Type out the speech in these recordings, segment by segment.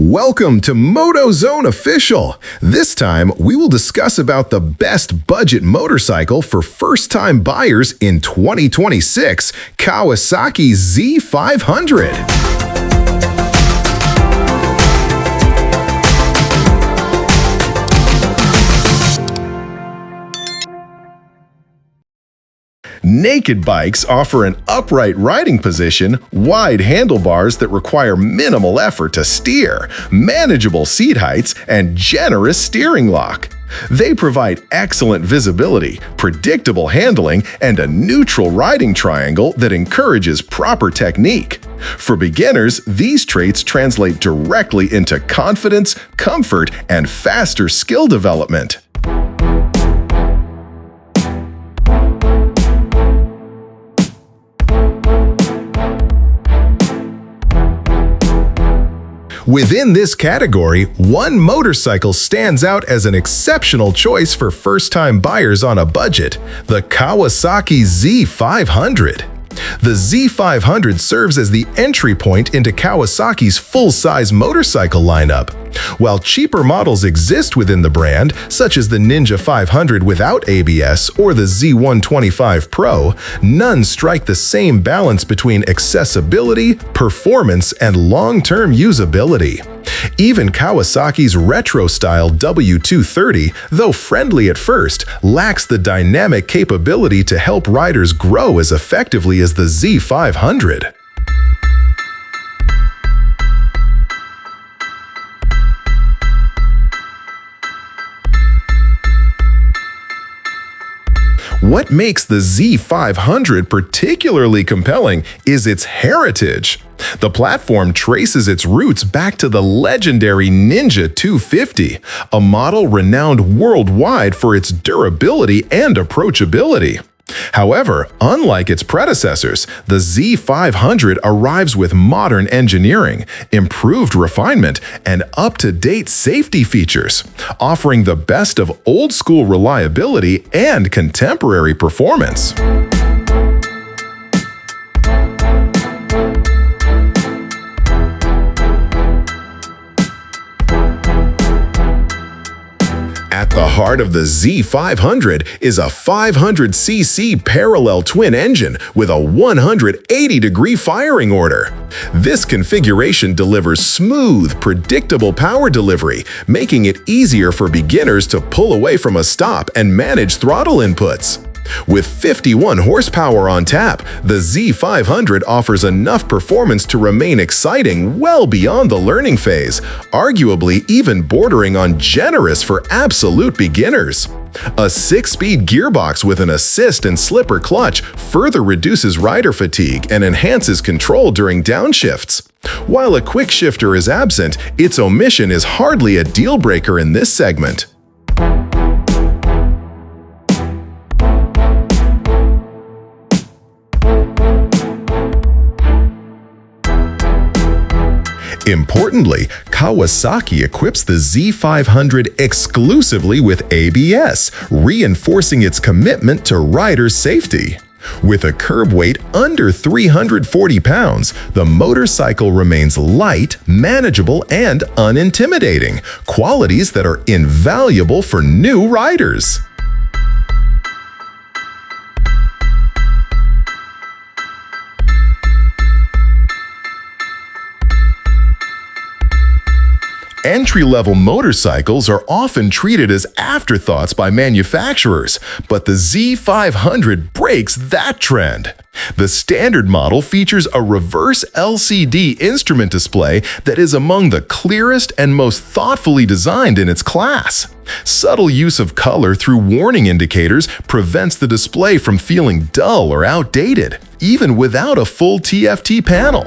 Welcome to MotoZone Official. This time, we will discuss about the best budget motorcycle for first-time buyers in 2026, Kawasaki Z500. Naked bikes offer an upright riding position, wide handlebars that require minimal effort to steer, manageable seat heights, and generous steering lock. They provide excellent visibility, predictable handling, and a neutral riding triangle that encourages proper technique. For beginners, these traits translate directly into confidence, comfort, and faster skill development. Within this category, one motorcycle stands out as an exceptional choice for first-time buyers on a budget: the Kawasaki Z500. The Z500 serves as the entry point into Kawasaki's full-size motorcycle lineup. While cheaper models exist within the brand, such as the Ninja 500 without ABS or the Z125 Pro, none strike the same balance between accessibility, performance, and long-term usability. Even Kawasaki's retro-style W230, though friendly at first, lacks the dynamic capability to help riders grow as effectively as the Z500. What makes the Z500 particularly compelling is its heritage. The platform traces its roots back to the legendary Ninja 250, a model renowned worldwide for its durability and approachability. However, unlike its predecessors, the Z500 arrives with modern engineering, improved refinement, and up-to-date safety features, offering the best of old-school reliability and contemporary performance. At the heart of the Z500 is a 500cc parallel twin engine with a 180-degree firing order. This configuration delivers smooth, predictable power delivery, making it easier for beginners to pull away from a stop and manage throttle inputs. With 51 horsepower on tap, the Z500 offers enough performance to remain exciting well beyond the learning phase, arguably even bordering on generous for absolute beginners. A 6-speed gearbox with an assist and slipper clutch further reduces rider fatigue and enhances control during downshifts. While a quick shifter is absent, its omission is hardly a deal-breaker in this segment. Importantly, Kawasaki equips the Z500 exclusively with ABS, reinforcing its commitment to rider safety. With a curb weight under 340 pounds, the motorcycle remains light, manageable, and unintimidating, qualities that are invaluable for new riders. Entry-level motorcycles are often treated as afterthoughts by manufacturers, but the Z500 breaks that trend. The standard model features a reverse LCD instrument display that is among the clearest and most thoughtfully designed in its class. Subtle use of color through warning indicators prevents the display from feeling dull or outdated, even without a full TFT panel.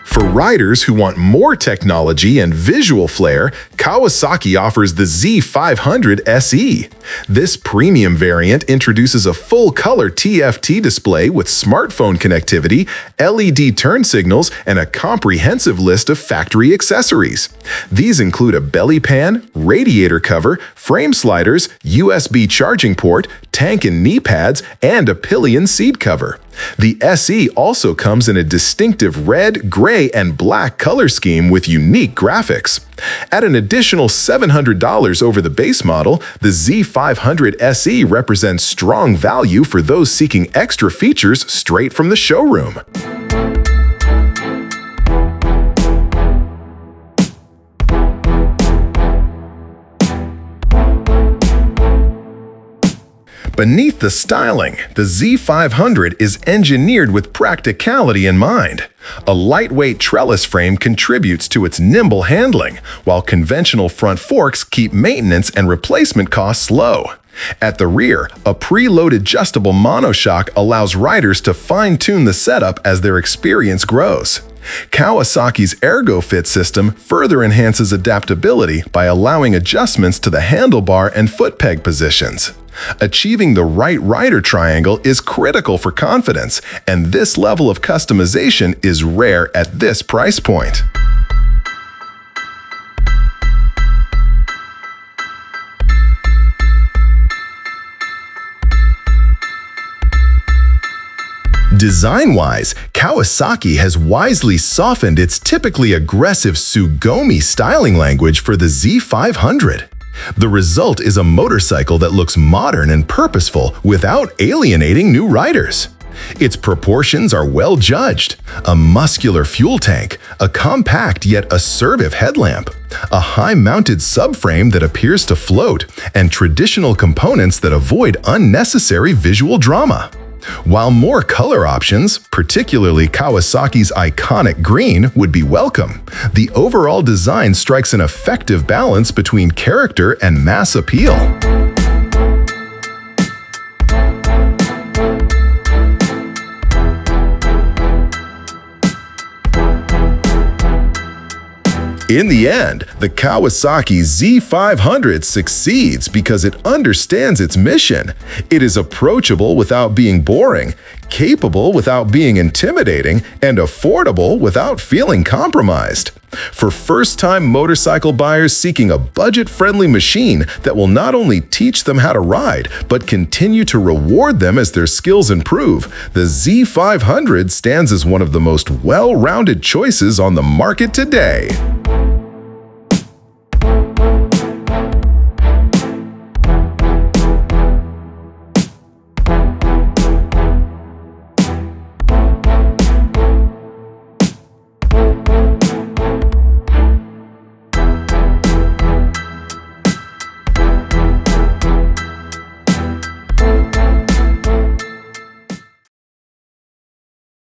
For riders who want more technology and visual flair, Kawasaki offers the Z500 SE. This premium variant introduces a full-color TFT display with smartphone connectivity, LED turn signals, and a comprehensive list of factory accessories. These include a belly pan, radiator cover, frame sliders, USB charging port, tank and knee pads, and a pillion seat cover. The SE also comes in a distinctive red, gray, and black color scheme with unique graphics. At an additional $700 over the base model, the Z500 SE represents strong value for those seeking extra features straight from the showroom. Beneath the styling, the Z500 is engineered with practicality in mind. A lightweight trellis frame contributes to its nimble handling, while conventional front forks keep maintenance and replacement costs low. At the rear, a preloaded adjustable monoshock allows riders to fine-tune the setup as their experience grows. Kawasaki's ErgoFit system further enhances adaptability by allowing adjustments to the handlebar and foot peg positions. Achieving the right rider triangle is critical for confidence, and this level of customization is rare at this price point. Design-wise, Kawasaki has wisely softened its typically aggressive Tsugomi styling language for the Z500. The result is a motorcycle that looks modern and purposeful without alienating new riders. Its proportions are well judged: a muscular fuel tank, a compact yet assertive headlamp, a high-mounted subframe that appears to float, and traditional components that avoid unnecessary visual drama. While more color options, particularly Kawasaki's iconic green, would be welcome, the overall design strikes an effective balance between character and mass appeal. In the end, the Kawasaki Z500 succeeds because it understands its mission. It is approachable without being boring, capable without being intimidating, and affordable without feeling compromised. For first-time motorcycle buyers seeking a budget-friendly machine that will not only teach them how to ride, but continue to reward them as their skills improve, the Z500 stands as one of the most well-rounded choices on the market today.